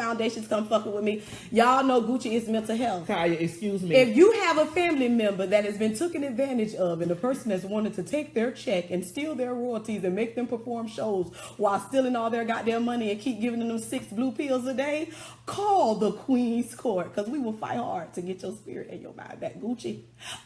foundations come fucking with me. Y'all know Gucci is mental health. Kaya, excuse me. If you have a family member that has been taken advantage of and the person has wanted to take their check and steal their royalties and make them perform shows while stealing all their goddamn money and keep giving them 6 blue pills a day, call the Queen's Court, because we will fight hard to get your spirit and your mind back. Gucci,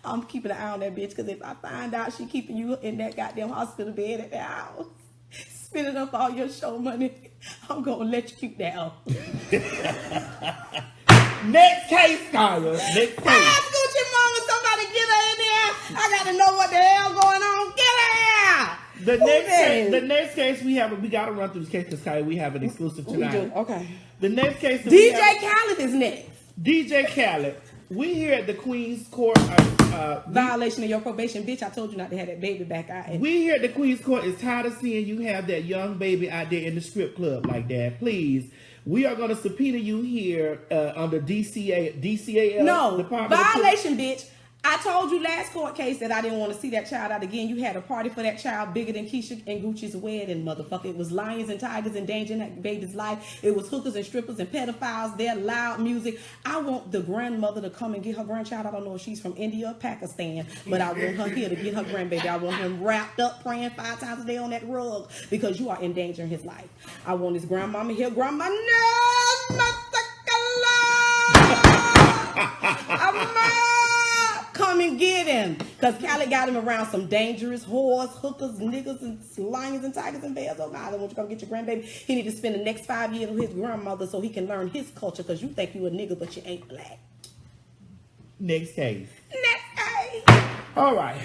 I'm keeping an eye on that bitch, because if I find out she keeping you in that goddamn hospital bed at the house, spending up all your show money, I'm gonna let you keep that out. Next case, Kaya. Next case. Ask Gucci mama, somebody get her in there. I gotta know what the hell going on. Get her here. The next case we gotta run through this case because Kaya, we have an exclusive tonight. We do. Okay. The next case DJ Khaled is next. DJ Khaled. We here at the Queen's Court. Violation of your probation, bitch. I told you not to have that baby back out. We here at the Queen's Court is tired of seeing you have that young baby out there in the strip club like that. Please, we are going to subpoena you here under DCAL. No, Department violation, bitch. I told you last court case that I didn't want to see that child out again. You had a party for that child bigger than Keisha and Gucci's wedding, motherfucker. It was lions and tigers endangering that baby's life. It was hookers and strippers and pedophiles. Their loud music. I want the grandmother to come and get her grandchild. I don't know if she's from India or Pakistan, but I want her here to get her grandbaby. I want him wrapped up, praying 5 times a day on that rug, because you are endangering his life. I want his grandmama here. Grandma, no, come and get him, because Khaled got him around some dangerous whores, hookers, niggas, and lions and tigers and bears. Oh God, I want you to come get your grandbaby. He need to spend the next 5 years with his grandmother so he can learn his culture, because you think you a nigga but you ain't black. Next case. Next case. All right,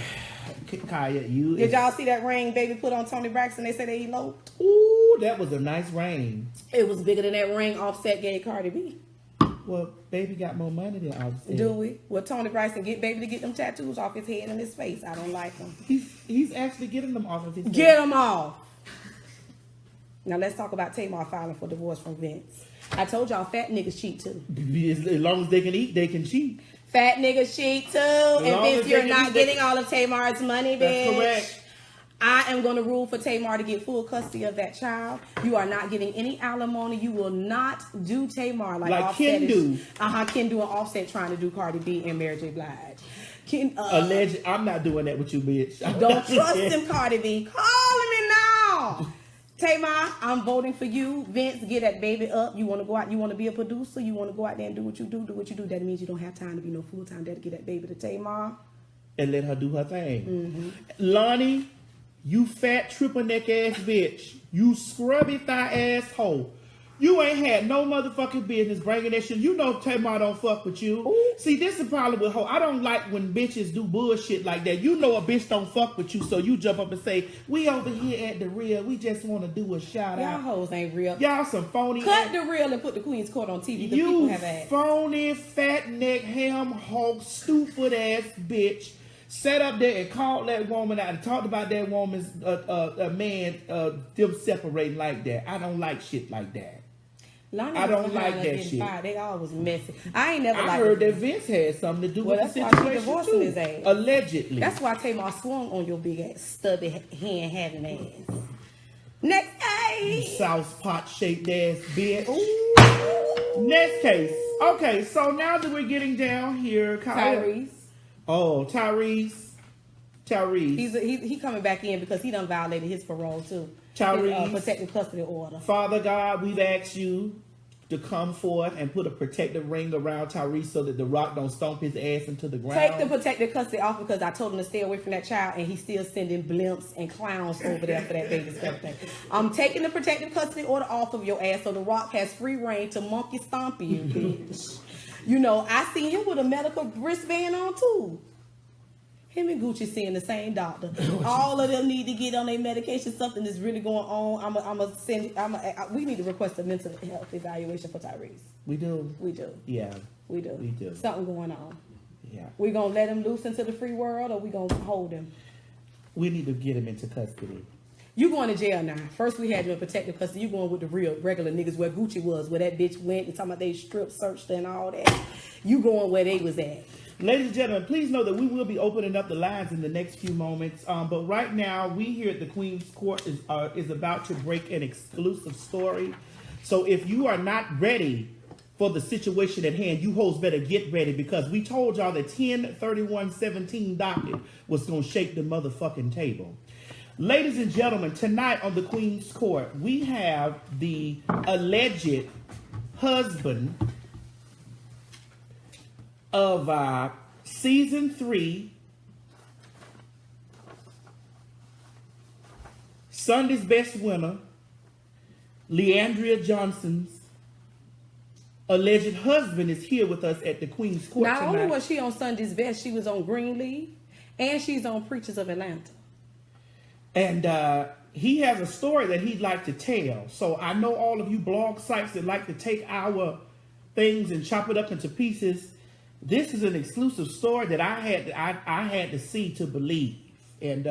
Kaya, you. Did y'all see that ring baby put on Tony Braxton? They said they eloped. Ooh, that was a nice ring. It was bigger than that ring Offset gave Cardi B. Well, baby got more money than Offset. Do we? Well, Tony Braxton get baby to get them tattoos off his head and his face. I don't like them. He's actually getting them off of his head. Get them off. Now let's talk about Tamar filing for divorce from Vince. I told y'all fat niggas cheat too. As long as they can eat, they can cheat. Fat niggas cheat too. And Vince, you're not getting all of Tamar's money, bitch. That's correct. I am going to rule for Tamar to get full custody of that child. You are not getting any alimony. You will not do Tamar like Offset Ken do. Ken do and Offset trying to do Cardi B and Mary J. Blige. Alleged. I'm not doing that with you, bitch. Don't trust him, Cardi B. Call me now. Tamar, I'm voting for you. Vince, get that baby up. You want to go out, you want to be a producer, you want to go out there and do what you do what you do. That means you don't have time to be no full-time dad to get that baby to Tamar. And let her do her thing. Mm-hmm. Lonnie, you fat triple neck ass bitch. You scrubby thigh asshole. You ain't had no motherfucking business bringing that shit. You know Tamar don't fuck with you. Ooh. See, this is the problem with hoe. I don't like when bitches do bullshit like that. You know a bitch don't fuck with you, so you jump up and say, we over here at the real. We just want to do a shout out. Y'all hoes ain't real. Y'all some phony. Cut the real and put the Queen's Court on TV. The you people have asked. Phony, fat neck, ham hog, stupid ass bitch. Sat up there and called that woman out and talked about that woman's them separating like that. I don't like shit like that. I don't like that shit. Fired. They always messy. I ain't never. I heard that Vince had something to do with the situation too. His ass. Allegedly. That's why Tamar swung on your big ass, stubby hand having ass. Next case. South pot shaped ass bitch. Ooh. Next case. Okay, so now that we're getting down here, Tyrese. Oh, Tyrese. He coming back in because he done violated his parole too. Tyrese, protective custody order. Father God, we've asked you to come forth and put a protective ring around Tyrese so that the rock don't stomp his ass into the ground. Take the protective custody off because I told him to stay away from that child and he's still sending blimps and clowns over there for that baby's birthday. I'm taking the protective custody order off of your ass so the rock has free reign to monkey stomp you, bitch. You know, I seen him with a medical wristband on too. Him and Gucci seeing the same doctor. All of them need to get on their medication. Something is really going on. We need to request a mental health evaluation for Tyrese. We do. Yeah. We do. Something going on. Yeah. We gonna let him loose into the free world, or we gonna hold him? We need to get him into custody. You going to jail now. First we had you in protective custody. You going with the real regular niggas where Gucci was, where that bitch went and talking about they strip searched and all that. You going where they was at. Ladies and gentlemen, please know that we will be opening up the lines in the next few moments. But right now, we here at the Queen's Court is about to break an exclusive story. So if you are not ready for the situation at hand, you hoes better get ready, because we told y'all that 10/31/17 docket was going to shake the motherfucking table. Ladies and gentlemen, tonight on the Queen's Court, we have the alleged husband of season 3, Sunday's Best winner, Liandria Johnson's alleged husband is here with us at the Queen's Court Not tonight. only was she on Sunday's Best, she was on Greenleaf, and she's on Preachers of Atlanta. And he has a story that he'd like to tell. So I know all of you blog sites that like to take our things and chop it up into pieces. This is an exclusive story that I had to see to believe. And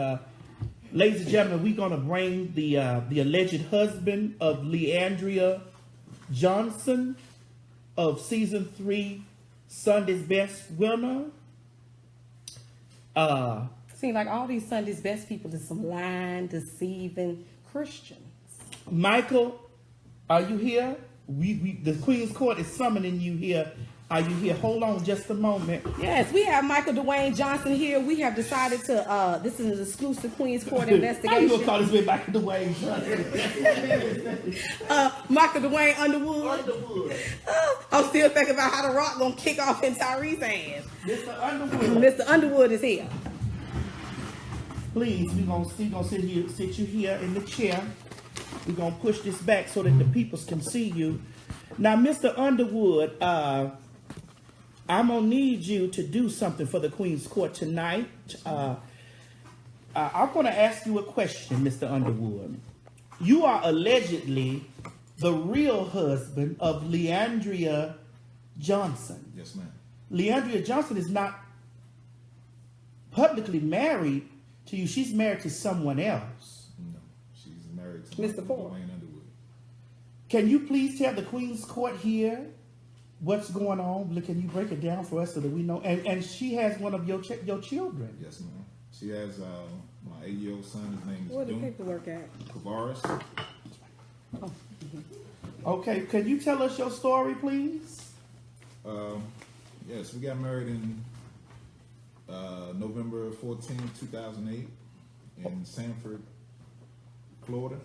ladies and gentlemen, we're gonna bring the alleged husband of Liandria Johnson of season 3, Sunday's Best winner. Seems like all these Sunday's Best people is some lying, deceiving Christians. Michael, are you here? The Queen's Court is summoning you here. Are you here? Hold on just a moment. Yes, we have Michael Dwayne Johnson here. We have decided to, this is an exclusive Queen's Court investigation. How you gonna call this man Michael Dwayne Johnson? Michael Dwayne Underwood. I'm still thinking about how The Rock gonna kick off in Tyrese's hands. Mr. Underwood. Mr. Underwood is here. Please, we're gonna sit you here in the chair. We're gonna push this back so that the peoples can see you. Now, Mr. Underwood, I'm gonna need you to do something for the Queen's Court tonight. I'm gonna ask you a question, Mr. Underwood. You are allegedly the real husband of Liandria Johnson. Yes, ma'am. Liandria Johnson is not publicly married to you. She's married to someone else. No, she's married to Mr. Ford. Dwayne Underwood. Can you please tell the Queen's Court here what's going on? Can you break it down for us so that we know? And she has one of your children. Yes, ma'am. She has my 8-year-old son. His name is Where the Doom paperwork at? Kavaris. Okay, can you tell us your story, please? Yes, we got married in November 14, 2008 in Sanford, Florida.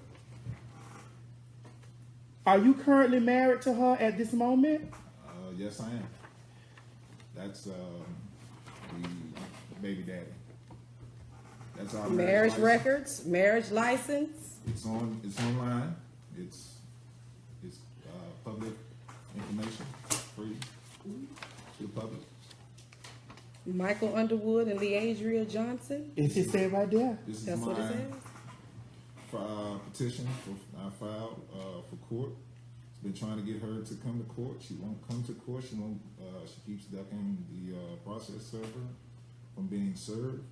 Are you currently married to her at this moment? Yes, I am. That's the baby daddy. That's our Marriage license. records, marriage license. It's online. It's public information, free to the public. Michael Underwood and Liandria Johnson. It's just said right there. This is That's my what it says. Petition I filed for court. It's been trying to get her to come to court. She won't come to court. She won't. She keeps ducking the process server from being served.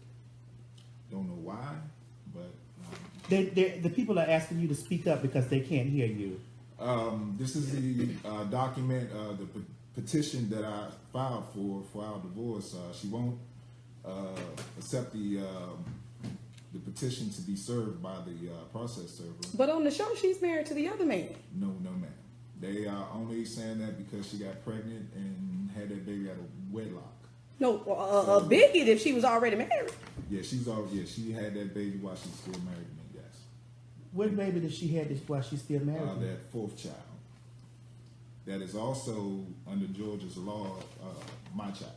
Don't know why, but The people are asking you to speak up because they can't hear you. this is the document, the petition that I filed for our divorce. She won't accept the petition to be served by the process server. But on the show, she's married to the other man. No, ma'am. They are only saying that because she got pregnant and had that baby out of wedlock. No, a bigot if she was already married. Yeah, she had that baby while she's still married to me. Yes. What baby did she have this while she's still married? That fourth child. That is also under Georgia's law, my child,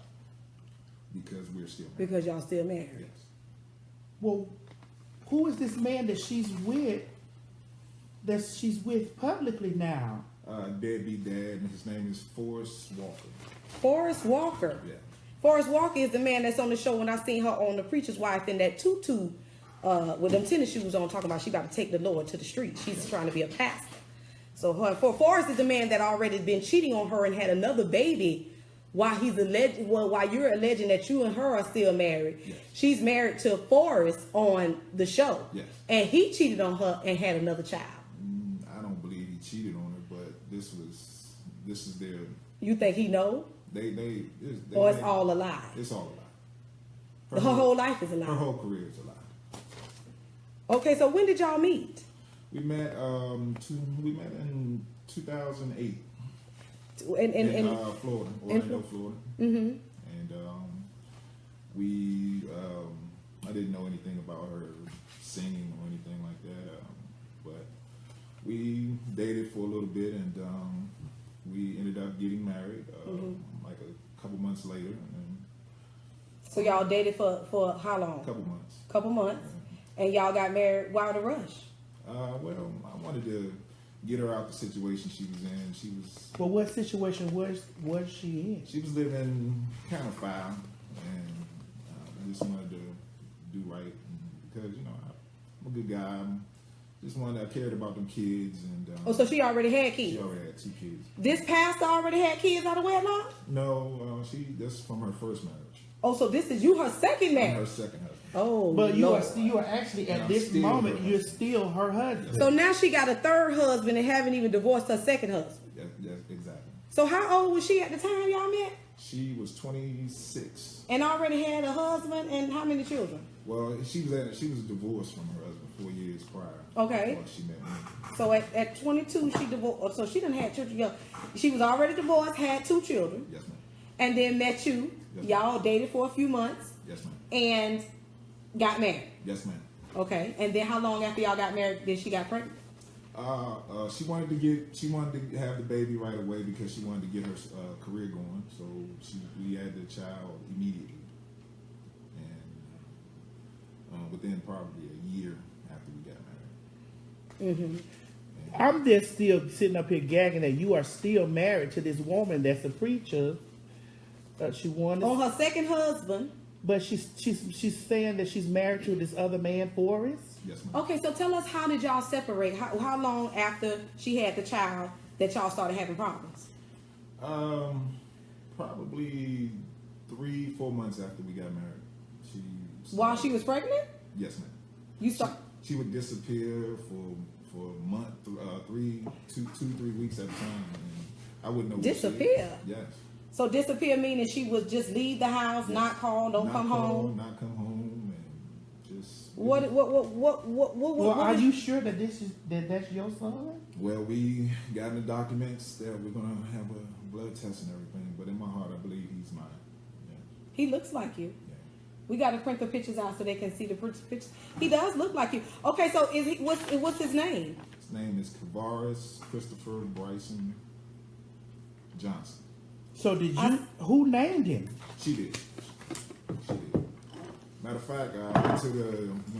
because we're still married. Because y'all still married. Yes. Well, who is this man that she's with? That she's with publicly now? Deadbeat dad, and his name is Forrest Walker. Forrest Walker. Yeah. Forrest Walker is the man that's on the show when I seen her on The Preacher's Wife in that tutu with them tennis shoes on, talking about she about to take the Lord to the street. She's trying to be a pastor. So Forrest is the man that already been cheating on her and had another baby while while you're alleging that you and her are still married. Yes. She's She's married to Forrest on the show. Yes. And he cheated on her and had another child. I don't believe he cheated on her, but this is their. You think he know? Or It's all a lie. It's all a lie. Her whole life is a lie. Her whole career is a lie. Okay, so when did y'all meet? We met in 2008 And in Florida, Orlando, Florida. Mm-hmm. And we, I didn't know anything about her singing or anything like that, but we dated for a little bit, and we ended up getting married like a couple months later. And So y'all dated for how long? a couple months. Couple months. And y'all got married. Why the rush? Well, I wanted to get her out the situation she was in. She was. Well, what situation was she in? She was living kind of foul, and I just wanted to do right because I'm a good guy. I cared about them kids, and So she already had kids. she already had 2 kids. This pastor already had kids out of wedlock. No, that's from her first marriage. Oh, so this is her second From marriage. her second husband. Oh, But Lord. you are actually And at I'm this still moment her you're still her husband. So now she got a third husband and haven't even divorced her second husband. Yeah, exactly. So how old was she at the time y'all met? She was 26. And already had a husband and how many children? Well, she was divorced from her husband 4 years prior. Okay. Before she met me. So at 22 she divorced. So she done had children young. She was already divorced, had 2 children, Yes, ma'am. and then met you. Yes, Y'all dated for a few months Yes, ma'am. and got married. Yes, ma'am. Okay. And then how long after y'all got married did she got pregnant? She wanted to have the baby right away because she wanted to get her career going. So we had the child immediately, and within probably a year after we got married. Mm-hmm. I'm just still sitting up here gagging that you are still married to this woman that's a preacher. She wanted, On her second husband. but she's saying that she's married to this other man, Forrest. Yes, ma'am. Okay, so tell us, how did y'all separate? How long after she had the child that y'all started having problems? Probably 3-4 months after we got married. While she was pregnant? Yes, ma'am. You start. She would disappear for a month, 3 weeks at a time, and I wouldn't know. Disappear? Yes. So disappear meaning she would just leave the house, not call, don't come home. Not come home, and just. What? Well, are you sure that that's your son? Well, we got in the documents that we're gonna have a blood test and everything, but in my heart, I believe he's mine. Yeah. He looks like you. Yeah. We got to print the pictures out so they can see the pictures. He does look like you. Okay, so what's his name? His name is Kavaris Christopher Bryson Johnson. So who named him? She did. Matter of fact, when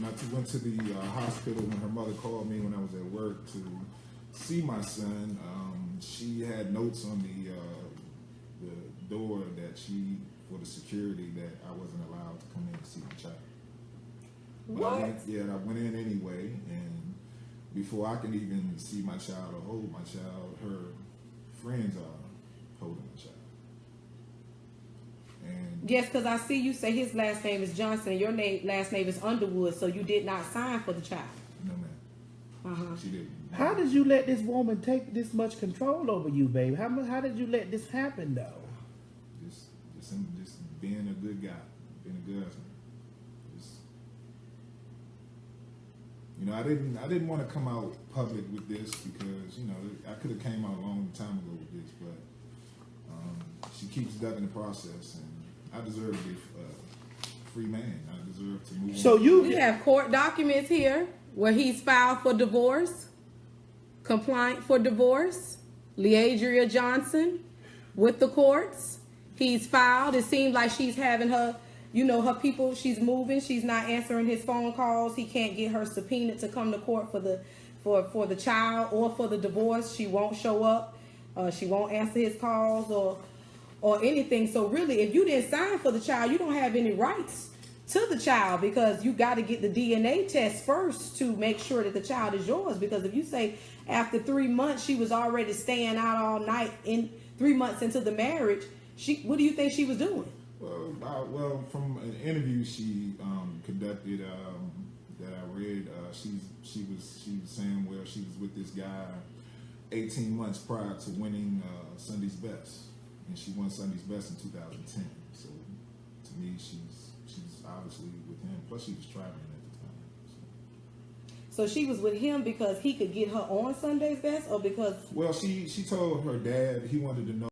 I went to the hospital when her mother called me when I was at work to see my son, she had notes on the door that for the security that I wasn't allowed to come in to see the child. But I went in anyway, and before I can even see my child or hold my child, her friends are holding the child. And Yes, because I see you say his last name is Johnson and your last name is Underwood, so you did not sign for the child. no, ma'am. She didn't. How did you let this woman take this much control over you, baby? How did you let this happen, though? Just being a good guy, being a good husband. I didn't want to come out public with this because I could have came out a long time ago with this, but she keeps ducking the process, and I deserve to be a free man. I deserve to move. So on. We have court documents here where he's filed for divorce, compliant for divorce, Liandria Johnson with the courts. He's filed. It seems like she's having her people. She's moving. She's not answering his phone calls. He can't get her subpoenaed to come to court for the child or for the divorce. She won't show up. She won't answer his calls or anything. So really, if you didn't sign for the child, you don't have any rights to the child because you got to get the DNA test first to make sure that the child is yours. Because if you say after 3 months she was already staying out all night in 3 months into the marriage, what do you think she was doing? Well, from an interview she conducted that I read, she was saying she was with this guy 18 months prior to winning Sunday's Best, and she won Sunday's Best in 2010. So to me, she's obviously with him. Plus, she was traveling at the time. So she was with him because he could get her on Sunday's Best, or because Well, she told her dad he wanted to know